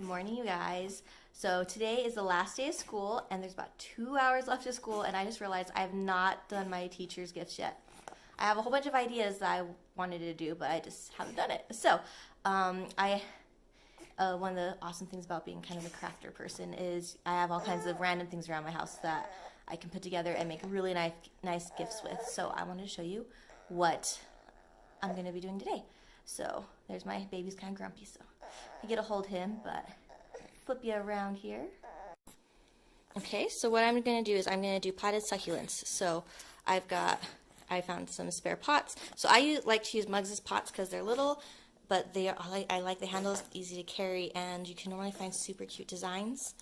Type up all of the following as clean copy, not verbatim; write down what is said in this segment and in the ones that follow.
Good morning, you guys. So today is the last day of school, and there's about 2 hours left of school, and I just realized I have not done my teacher's gifts yet. I have a whole bunch of ideas that I wanted to do, but I just haven't done it. So, one of the awesome things about being kind of a crafter person is I have all kinds of random things around my house that I can put together and make really nice gifts with. So I wanted to show you what I'm going to be doing today. So there's my baby's kind of grumpy, so I get to hold him, but flip you around here. Okay, so what I'm going to do is I'm going to do potted succulents. So I found some spare pots. So I like to use Mugs' pots because they're little, but I like the handles, easy to carry, and you can normally find super cute designs.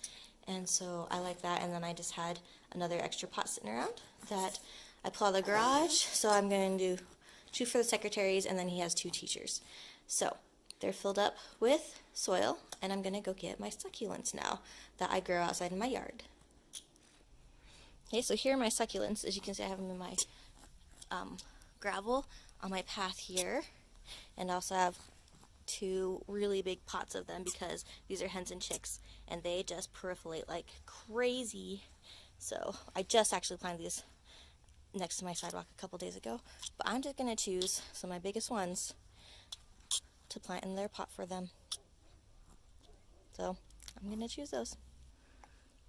And so I like that. And then I just had another extra pot sitting around that I pulled out of the garage. So I'm going to do 2 for the secretaries, and then he has 2 teachers. So they're filled up with soil, and I'm going to go get my succulents now that I grow outside in my yard. Okay, so here are my succulents. As you can see, I have them in my gravel on my path here, and I also have 2 really big pots of them because these are hens and chicks, and they just proliferate like crazy. So I just actually planted these next to my sidewalk a couple days ago, but I'm just going to choose some of my biggest ones to plant in their pot for them. So I'm going to choose those.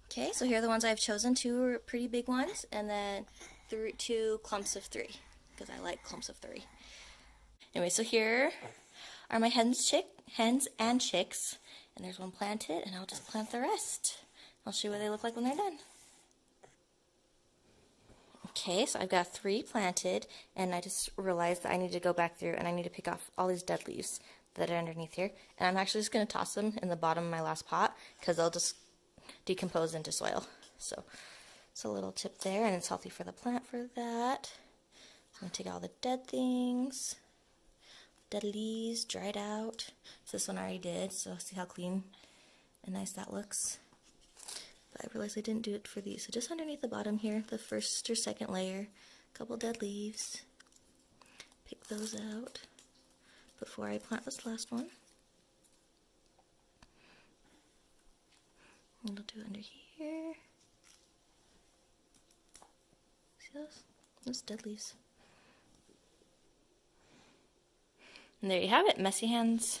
Okay, so here are the ones I've chosen. 2 pretty big ones, and then 2 clumps of 3, because I like clumps of 3. Anyway, so here are my hens and chicks, and there's one planted, and I'll just plant the rest. I'll show you what they look like when they're done. Okay, so I've got 3 planted, and I just realized that I need to go back through and I need to pick off all these dead leaves that are underneath here. And I'm actually just going to toss them in the bottom of my last pot because they'll just decompose into soil. So it's a little tip there, and it's healthy for the plant for that. I'm going to take all the dead things, dead leaves, dried out. So this one I already did, so see how clean and nice that looks. But I realized I didn't do it for these. So just underneath the bottom here, the first or second layer, a couple dead leaves. Pick those out before I plant this last one. And I'll do it under here. See those? Those dead leaves. And there you have it, messy hands.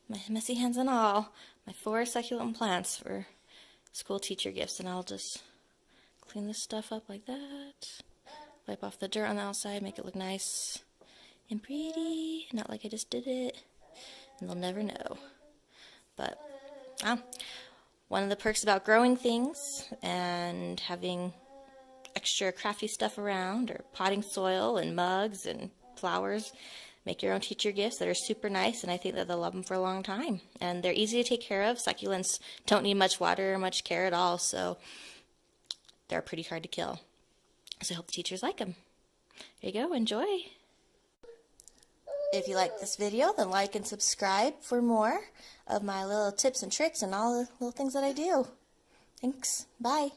My messy hands and all. My 4 succulent plants for school teacher gifts, and I'll just clean this stuff up like that. Wipe off the dirt on the outside, make it look nice and pretty, not like I just did it, and they'll never know. But one of the perks about growing things and having extra crafty stuff around, or potting soil and mugs and flowers, make your own teacher gifts that are super nice, and I think that they'll love them for a long time. And they're easy to take care of. Succulents don't need much water or much care at all, so they're pretty hard to kill. So I hope the teachers like them. There you go, enjoy. If you like this video, then like and subscribe for more of my little tips and tricks and all the little things that I do. Thanks, bye.